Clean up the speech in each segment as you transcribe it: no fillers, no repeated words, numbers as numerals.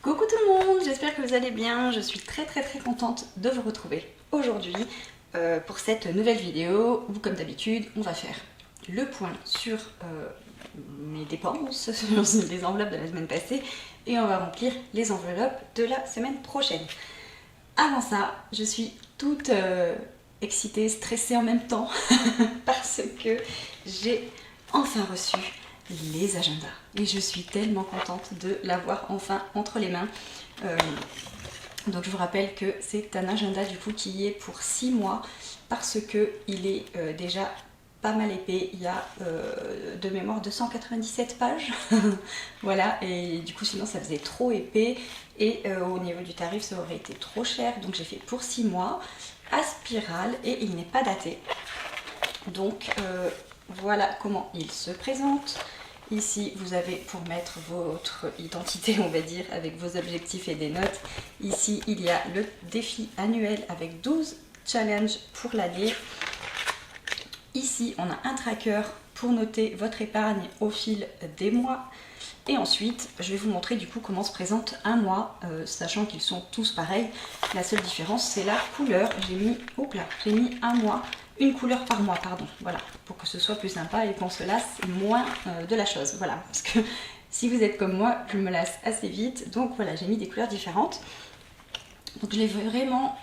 Coucou tout le monde, j'espère que vous allez bien. Je suis très contente de vous retrouver aujourd'hui pour cette nouvelle vidéo où, comme d'habitude, on va faire le point sur mes dépenses, sur les enveloppes de la semaine passée, et on va remplir les enveloppes de la semaine prochaine. Avant ça, je suis toute excitée, stressée en même temps parce que j'ai enfin reçu les agendas et je suis tellement contente de l'avoir enfin entre les mains. Donc je vous rappelle que c'est un agenda du coup qui est pour 6 mois parce que il est déjà pas mal épais. Il y a de mémoire 297 pages voilà, et du coup sinon ça faisait trop épais et au niveau du tarif ça aurait été trop cher, donc j'ai fait pour 6 mois à spirale et il n'est pas daté. Donc voilà comment il se présente. Ici, vous avez pour mettre votre identité, on va dire, avec vos objectifs et des notes. Ici, il y a le défi annuel avec 12 challenges pour l'année. Ici, on a un tracker pour noter votre épargne au fil des mois. Et ensuite, je vais vous montrer du coup comment se présente un mois, sachant qu'ils sont tous pareils. La seule différence, c'est la couleur. J'ai mis un mois. Une couleur par mois, pardon, voilà, pour que ce soit plus sympa et qu'on se lasse moins de la chose, voilà, parce que si vous êtes comme moi, je me lasse assez vite, donc voilà, j'ai mis des couleurs différentes. Donc je l'ai vraiment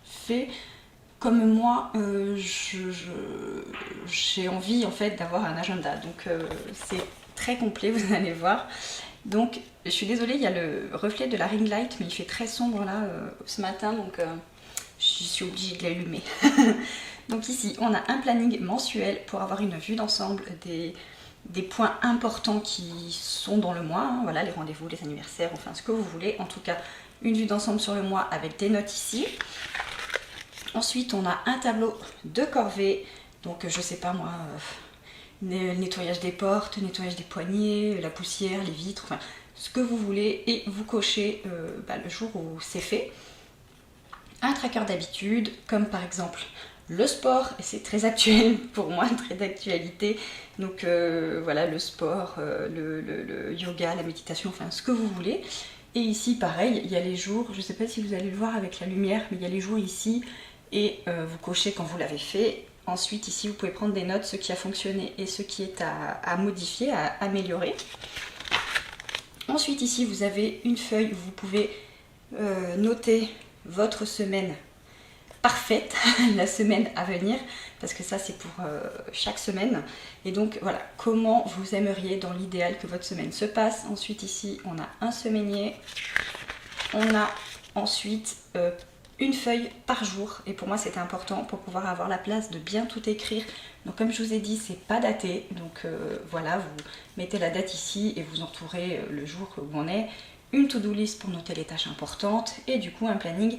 fait comme moi, j'ai envie en fait d'avoir un agenda, donc c'est très complet, vous allez voir. Donc je suis désolée, il y a le reflet de la ring light, mais il fait très sombre là ce matin, donc je suis obligée de l'allumer. Donc ici, on a un planning mensuel pour avoir une vue d'ensemble des points importants qui sont dans le mois. Hein, voilà, les rendez-vous, les anniversaires, enfin ce que vous voulez. En tout cas, une vue d'ensemble sur le mois avec des notes ici. Ensuite, on a un tableau de corvée. Donc, je sais pas moi, le nettoyage des portes, le nettoyage des poignées, la poussière, les vitres, enfin ce que vous voulez. Et vous cochez le jour où c'est fait. Un tracker d'habitude, comme par exemple le sport, et c'est très actuel pour moi, très d'actualité. Donc voilà, le sport, le yoga, la méditation, enfin ce que vous voulez. Et ici pareil, il y a les jours, je ne sais pas si vous allez le voir avec la lumière, mais il y a les jours ici et vous cochez quand vous l'avez fait. Ensuite ici vous pouvez prendre des notes, ce qui a fonctionné et ce qui est à modifier, à améliorer. Ensuite ici vous avez une feuille où vous pouvez noter votre semaine parfaite, la semaine à venir, parce que ça c'est pour chaque semaine. Et donc voilà, comment vous aimeriez dans l'idéal que votre semaine se passe. Ensuite ici on a un semainier, on a ensuite une feuille par jour, et pour moi c'était important pour pouvoir avoir la place de bien tout écrire. Donc comme je vous ai dit, c'est pas daté, donc voilà, vous mettez la date ici et vous entourez le jour où on est. Une to-do list pour noter les tâches importantes et du coup un planning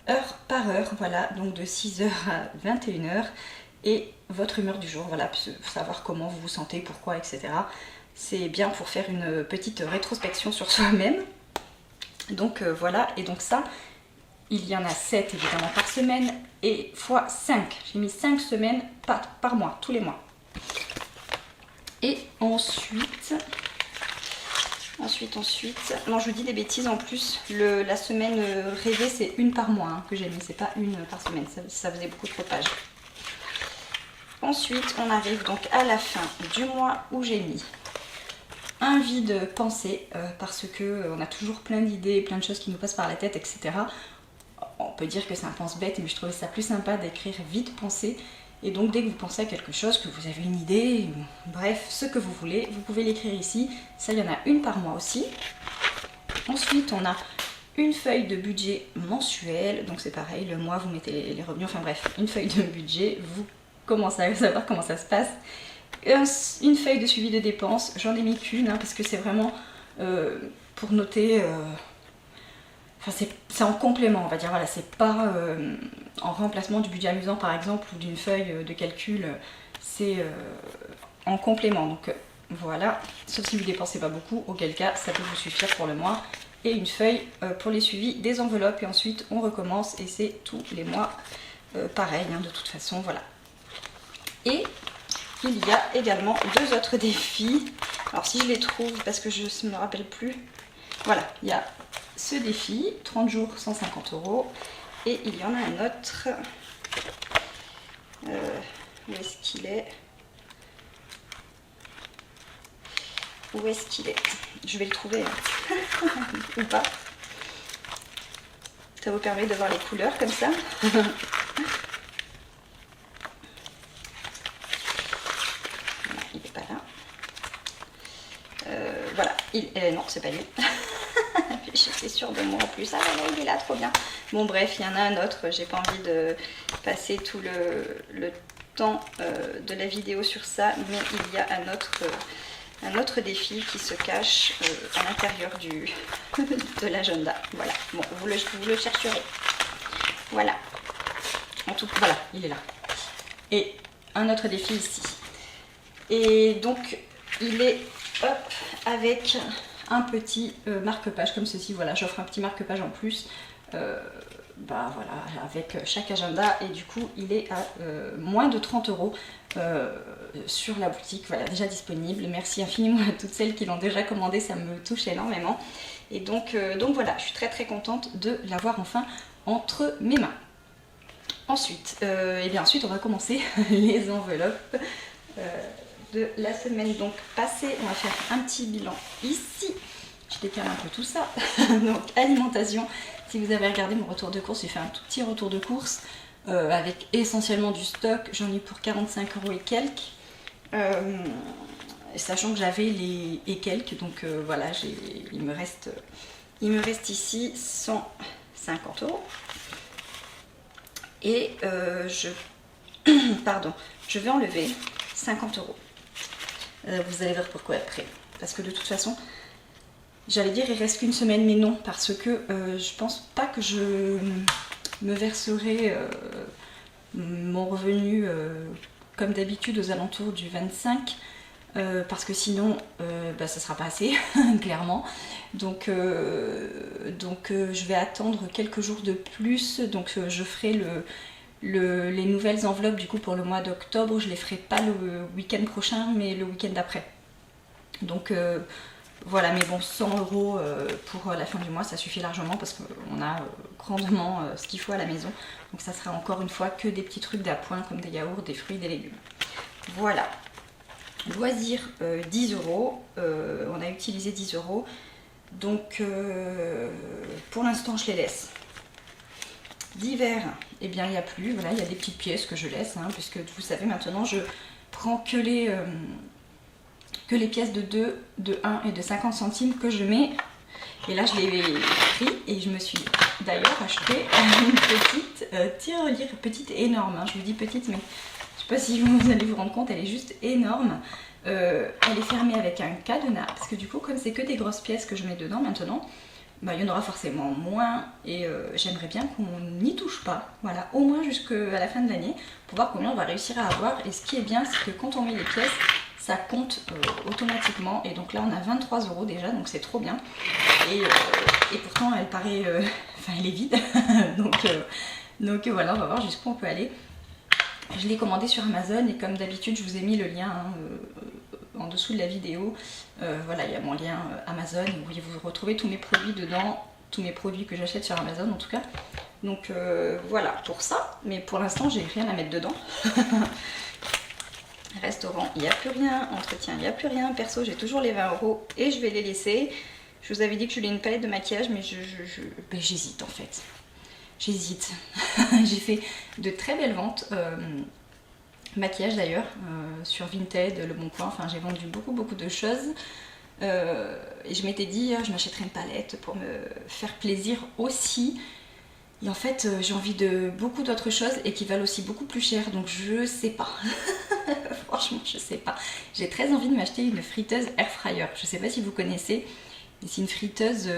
heure par heure, voilà, donc de 6h à 21h et votre humeur du jour, voilà, pour savoir comment vous vous sentez, pourquoi, etc. C'est bien pour faire une petite rétrospection sur soi-même. Donc voilà, et donc ça, il y en a 7 évidemment par semaine et fois 5. J'ai mis 5 semaines par mois, tous les mois. Et ensuite, non je vous dis des bêtises en plus, la semaine rêvée c'est une par mois hein, que j'ai mis, c'est pas une par semaine, ça faisait beaucoup trop de pages. Ensuite on arrive donc à la fin du mois où j'ai mis un vide pensée parce que on a toujours plein d'idées, plein de choses qui nous passent par la tête, etc. On peut dire que c'est un pense-bête, mais je trouvais ça plus sympa d'écrire vide pensée. Et donc dès que vous pensez à quelque chose, que vous avez une idée, bref, ce que vous voulez, vous pouvez l'écrire ici. Ça, il y en a une par mois aussi. Ensuite, on a une feuille de budget mensuel. Donc c'est pareil, le mois, vous mettez les revenus, enfin bref, une feuille de budget. Vous commencez à savoir comment ça se passe. Une feuille de suivi de dépenses. J'en ai mis qu'une, hein, parce que c'est vraiment pour noter... Enfin, c'est en complément, on va dire, voilà, c'est pas en remplacement du budget amusant par exemple ou d'une feuille de calcul, c'est en complément. Donc voilà, sauf si vous dépensez pas beaucoup, auquel cas ça peut vous suffire pour le mois. Et une feuille pour les suivis des enveloppes et ensuite on recommence et c'est tous les mois pareil, hein, de toute façon, voilà. Et il y a également 2 autres défis. Alors si je les trouve, parce que je ne me rappelle plus. voilà, il y a ce défi, 30 jours, 150 €. Et il y en a un autre. Où est-ce qu'il est? Où est-ce qu'il est? Je vais le trouver, hein. Ou pas. Ça vous permet de voir les couleurs comme ça. Voilà, il n'est pas là. Voilà, non, c'est pas lui. J'étais sûre de moi en plus. Ah là, il est là, trop bien. Bon, bref, il y en a un autre. J'ai pas envie de passer tout le temps de la vidéo sur ça, mais il y a un autre défi qui se cache à l'intérieur de l'agenda. Voilà, bon, vous le chercherez. Voilà. En tout cas, voilà, il est là. Et un autre défi ici. Et donc, il est, hop, avec un petit marque-page comme ceci. Voilà, j'offre un petit marque-page en plus. Bah voilà, avec chaque agenda, et du coup il est à moins de 30 € sur la boutique, voilà, déjà disponible. Merci infiniment à toutes celles qui l'ont déjà commandé, ça me touche énormément. Et donc voilà, je suis très très contente de l'avoir enfin entre mes mains. Ensuite, et bien ensuite on va commencer les enveloppes de la semaine donc passée. On va faire un petit bilan ici. Je décale un peu tout ça. Donc alimentation. Si vous avez regardé mon retour de course, j'ai fait un tout petit retour de course avec essentiellement du stock. J'en ai pour 45 € et quelques. Sachant que j'avais les et quelques. Donc voilà, il me reste ici 150 €. Et pardon, je vais enlever 50 €. Vous allez voir pourquoi après. Parce que de toute façon, j'allais dire il reste qu'une semaine, mais non, parce que je pense pas que je me verserai mon revenu comme d'habitude aux alentours du 25, parce que sinon bah, ça sera pas assez, clairement. Donc je vais attendre quelques jours de plus, donc je ferai les nouvelles enveloppes du coup pour le mois d'octobre. Je les ferai pas le week-end prochain, mais le week-end d'après. Donc voilà, mais bon, 100 € pour la fin du mois, ça suffit largement parce qu'on a grandement ce qu'il faut à la maison. Donc ça sera encore une fois que des petits trucs d'appoint comme des yaourts, des fruits, des légumes. Voilà. Loisirs, 10 €. On a utilisé 10 €. Donc pour l'instant, je les laisse. D'hiver, eh bien il n'y a plus. Voilà, il y a des petites pièces que je laisse, hein, puisque vous savez maintenant, je prends que les pièces de 2, de 1 et de 50 centimes que je mets. Et là je l'ai pris et je me suis d'ailleurs acheté une petite tirelire, petite énorme, hein. Je vous dis petite, mais je sais pas si vous allez vous rendre compte, elle est juste énorme. Elle est fermée avec un cadenas, parce que du coup comme c'est que des grosses pièces que je mets dedans maintenant, bah, il y en aura forcément moins, et j'aimerais bien qu'on n'y touche pas, voilà, au moins jusqu'à la fin de l'année, pour voir combien on va réussir à avoir. Et ce qui est bien, c'est que quand on met les pièces, ça compte automatiquement, et donc là on a 23 € déjà, donc c'est trop bien. Et pourtant elle paraît, enfin elle est vide, donc voilà, on va voir jusqu'où on peut aller. Je l'ai commandé sur Amazon, et comme d'habitude je vous ai mis le lien hein, en dessous de la vidéo. Voilà, il y a mon lien Amazon où vous retrouvez tous mes produits dedans, tous mes produits que j'achète sur Amazon en tout cas. Donc voilà pour ça, mais pour l'instant j'ai rien à mettre dedans. Restaurant, il n'y a plus rien. Entretien, il n'y a plus rien. Perso, j'ai toujours les 20 € et je vais les laisser. Je vous avais dit que je voulais une palette de maquillage, mais ben, j'hésite en fait. J'hésite. J'ai fait de très belles ventes. Maquillage d'ailleurs, sur Vinted, Le Bon Coin. Enfin, j'ai vendu beaucoup de choses. Et je m'étais dit, je m'achèterais une palette pour me faire plaisir aussi. Et en fait, j'ai envie de beaucoup d'autres choses et qui valent aussi beaucoup plus cher. Donc je sais pas. Franchement, je sais pas. J'ai très envie de m'acheter une friteuse air fryer. Je sais pas si vous connaissez. C'est une friteuse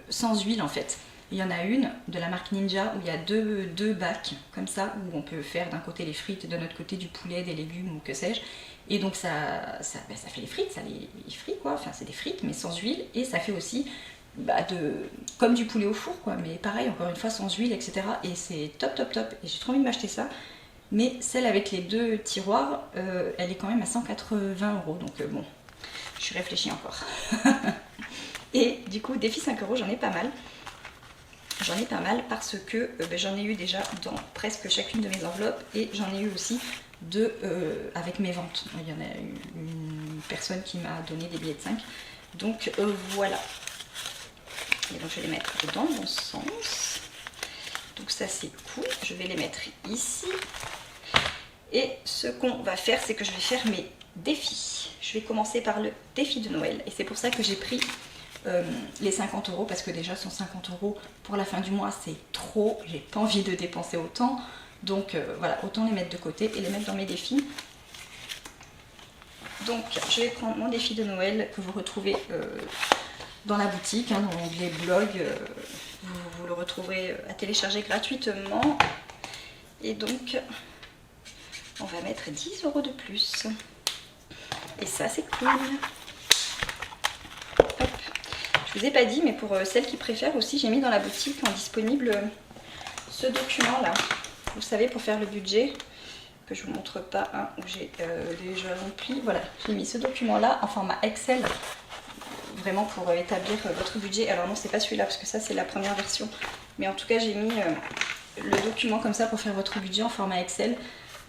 sans huile en fait. Il y en a une de la marque Ninja où il y a deux bacs comme ça, où on peut faire d'un côté les frites et de l'autre côté du poulet, des légumes ou que sais-je. Et donc ça fait les frites, ça les frit quoi. Enfin c'est des frites mais sans huile, et ça fait aussi comme du poulet au four quoi, mais pareil encore une fois sans huile, etc. Et c'est top. Et j'ai trop envie de m'acheter ça. Mais celle avec les deux tiroirs, elle est quand même à 180 €. Donc bon, je suis réfléchie encore. Et du coup, défi 5 €, j'en ai pas mal. J'en ai pas mal parce que j'en ai eu déjà dans presque chacune de mes enveloppes et j'en ai eu aussi avec mes ventes. Il y en a une personne qui m'a donné des billets de 5. Donc voilà. Et donc je vais les mettre dans le bon sens. Donc ça c'est cool. Je vais les mettre ici. Et ce qu'on va faire, c'est que je vais faire mes défis. Je vais commencer par le défi de Noël. Et c'est pour ça que j'ai pris les 50 € parce que déjà 150 € pour la fin du mois c'est trop, j'ai pas envie de dépenser autant, donc voilà, autant les mettre de côté et les mettre dans mes défis. Donc je vais prendre mon défi de Noël que vous retrouvez dans la boutique, hein, dans l'onglet blog, vous le retrouverez à télécharger gratuitement. Et donc on va mettre 10 € de plus et ça c'est cool. Hop. Je vous ai pas dit, mais pour celles qui préfèrent aussi, j'ai mis dans la boutique en disponible ce document là. Vous savez, pour faire le budget, que je vous montre pas, hein, où j'ai déjà rempli. Voilà, j'ai mis ce document là en format Excel, vraiment pour établir votre budget. Alors non, c'est pas celui-là parce que ça c'est la première version, mais en tout cas j'ai mis le document comme ça pour faire votre budget en format Excel.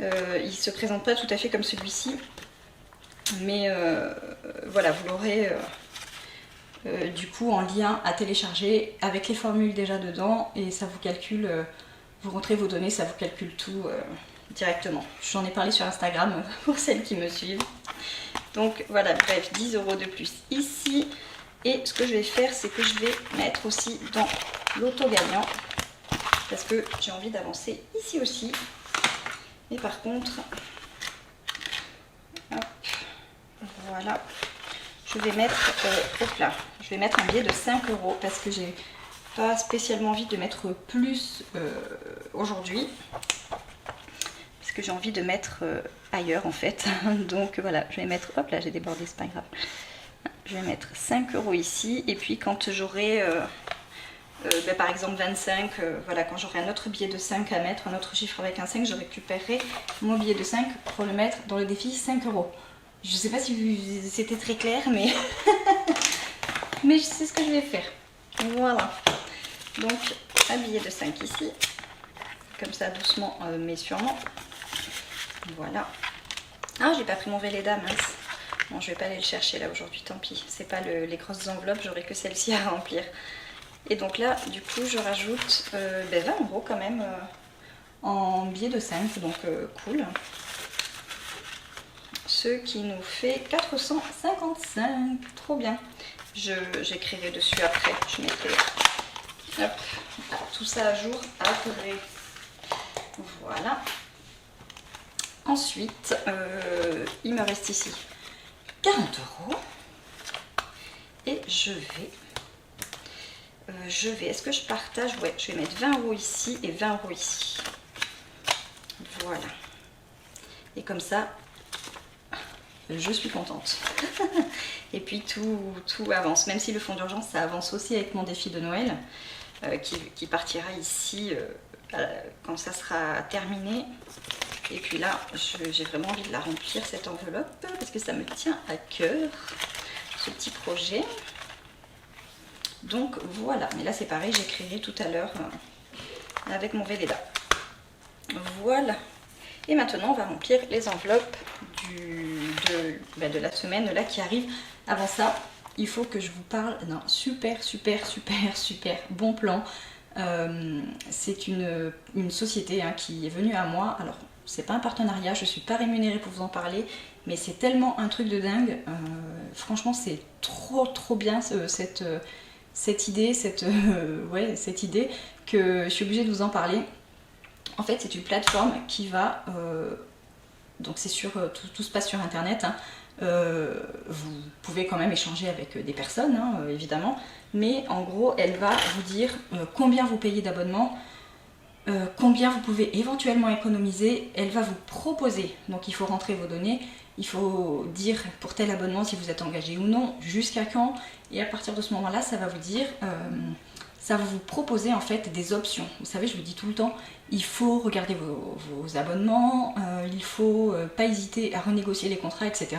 Il se présente pas tout à fait comme celui-ci, mais voilà, vous l'aurez. Du coup en lien à télécharger avec les formules déjà dedans et ça vous calcule, vous rentrez vos données, ça vous calcule tout directement. J'en ai parlé sur Instagram pour celles qui me suivent. Donc voilà, bref, 10 € de plus ici. Et ce que je vais faire, c'est que je vais mettre aussi dans l'auto gagnant parce que j'ai envie d'avancer ici aussi. Et par contre, hop, voilà. Je vais mettre, je vais mettre un billet de 5 € parce que j'ai pas spécialement envie de mettre plus aujourd'hui. Parce que j'ai envie de mettre ailleurs en fait. Donc voilà, je vais mettre, hop là j'ai débordé, c'est pas grave. Je vais mettre 5 € ici et puis quand j'aurai par exemple 25, voilà, quand j'aurai un autre billet de 5 à mettre, un autre chiffre avec un 5, je récupérerai mon billet de 5 pour le mettre dans le défi 5 €. Je sais pas si c'était très clair, mais mais c'est ce que je vais faire. Voilà. Donc un billet de 5 ici, comme ça doucement mais sûrement. Voilà. Ah, j'ai pas pris mon Velleda, mince. Bon, je vais pas aller le chercher là aujourd'hui, tant pis. C'est pas les grosses enveloppes, j'aurai que celle-ci à remplir. Et donc là, du coup, je rajoute 20 € quand même en billet de 5, donc cool. Ce qui nous fait 455, trop bien. J'écrirai dessus après, je mettrai hop, tout ça à jour après. Voilà. Ensuite, il me reste ici 40 € et je vais, est-ce que je partage? Ouais, je vais mettre 20 € ici et 20 € ici. Voilà. Et comme ça, je suis contente. Et puis tout avance, même si le fonds d'urgence ça avance aussi avec mon défi de Noël qui partira ici quand ça sera terminé. Et puis là j'ai vraiment envie de la remplir cette enveloppe parce que ça me tient à cœur ce petit projet. Donc voilà, mais là c'est pareil, j'écrirai tout à l'heure avec mon Velleda. Voilà. Et maintenant on va remplir les enveloppes de la semaine là qui arrive. Avant ça, il faut que je vous parle d'un super bon plan. C'est une société qui est venue à moi. Alors c'est pas un partenariat, je suis pas rémunérée pour vous en parler, mais c'est tellement un truc de dingue. Franchement c'est trop bien cette idée, cette idée que je suis obligée de vous en parler. En fait c'est une plateforme qui va donc c'est sur tout se passe sur internet. Vous pouvez quand même échanger avec des personnes évidemment, mais en gros elle va vous dire combien vous payez d'abonnement, combien vous pouvez éventuellement économiser. Elle va vous proposer, donc il faut rentrer vos données, il faut dire pour tel abonnement si vous êtes engagé ou non, jusqu'à quand, et à partir de ce moment là ça va vous dire ça va vous proposer en fait des options. Vous savez, je vous dis tout le temps, il faut regarder vos abonnements, il faut pas hésiter à renégocier les contrats, etc.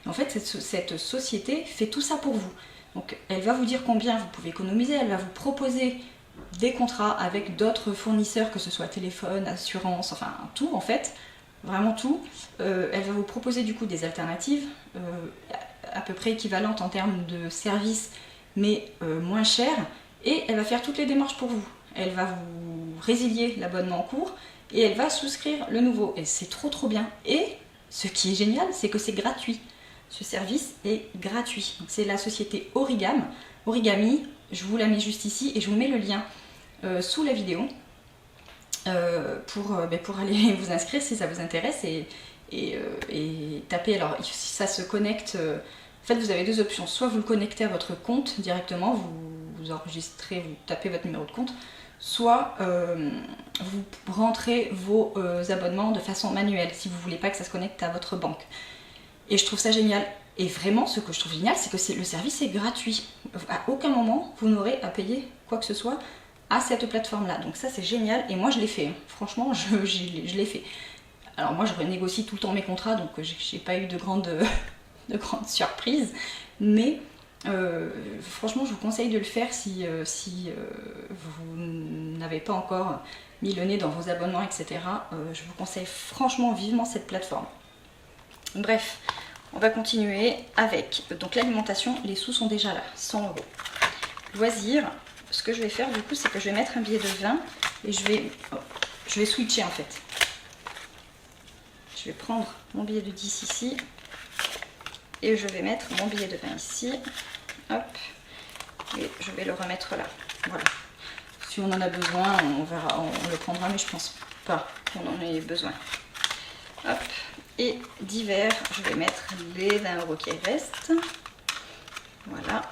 Et en fait, cette société fait tout ça pour vous. Donc elle va vous dire combien vous pouvez économiser, elle va vous proposer des contrats avec d'autres fournisseurs, que ce soit téléphone, assurance, enfin tout en fait, vraiment tout. Elle va vous proposer du coup des alternatives à peu près équivalentes en termes de services, mais moins chères, et elle va faire toutes les démarches pour vous. Elle va vous résilier l'abonnement en cours et elle va souscrire le nouveau, et c'est trop bien. Et ce qui est génial, c'est que c'est gratuit. Ce service est gratuit. C'est la société Origami, je vous la mets juste ici et je vous mets le lien sous la vidéo pour aller vous inscrire si ça vous intéresse et taper. Alors si ça se connecte, en fait vous avez deux options, soit vous le connectez à votre compte directement, vous enregistrez, vous tapez votre numéro de compte, soit vous rentrez vos abonnements de façon manuelle si vous ne voulez pas que ça se connecte à votre banque. Et je trouve ça génial. Et vraiment, ce que je trouve génial, c'est que le service est gratuit. À aucun moment, vous n'aurez à payer quoi que ce soit à cette plateforme-là. Donc ça, c'est génial. Et moi, je l'ai fait. Franchement, je l'ai fait. Alors moi, je renégocie tout le temps mes contrats, donc j'ai pas eu de grandes surprises. Mais franchement, je vous conseille de le faire si vous n'avez pas encore mis le nez dans vos abonnements, etc. Je vous conseille franchement, vivement cette plateforme. Bref, on va continuer avec donc l'alimentation. Les sous sont déjà là, 100 €. Loisirs, ce que je vais faire du coup, c'est que je vais mettre un billet de 20 et je vais switcher en fait. Je vais prendre mon billet de 10 ici et je vais mettre mon billet de 20 ici. Hop, et je vais le remettre là. Voilà. Si on en a besoin, on verra, on le prendra, mais je pense pas qu'on en ait besoin. Hop. Et divers, je vais mettre les 20 € qui restent. Voilà.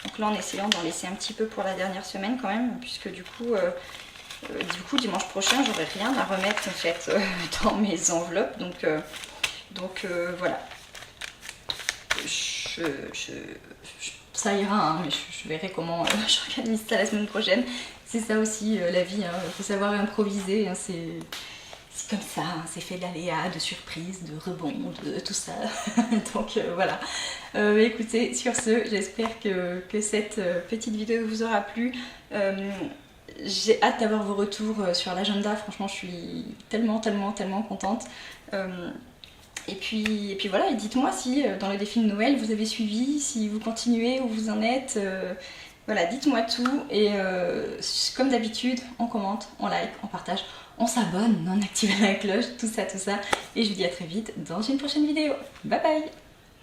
Donc là, en essayant d'en laisser un petit peu pour la dernière semaine quand même, puisque du coup dimanche prochain, j'aurai rien à remettre en fait dans mes enveloppes. Donc voilà. Ça ira, hein, mais je verrai comment j'organise ça la semaine prochaine. C'est ça aussi la vie, il faut savoir improviser, hein, c'est comme ça, hein, c'est fait d'aléas, de surprises, de rebonds, de tout ça. Donc voilà. Écoutez, sur ce, j'espère que cette petite vidéo vous aura plu. J'ai hâte d'avoir vos retours sur l'agenda, franchement je suis tellement contente. Et puis voilà, et dites-moi si dans le défi de Noël vous avez suivi, si vous continuez, où vous en êtes. Voilà, dites-moi tout et comme d'habitude, on commente, on like, on partage, on s'abonne, on active la cloche, tout ça. Et je vous dis à très vite dans une prochaine vidéo. Bye bye!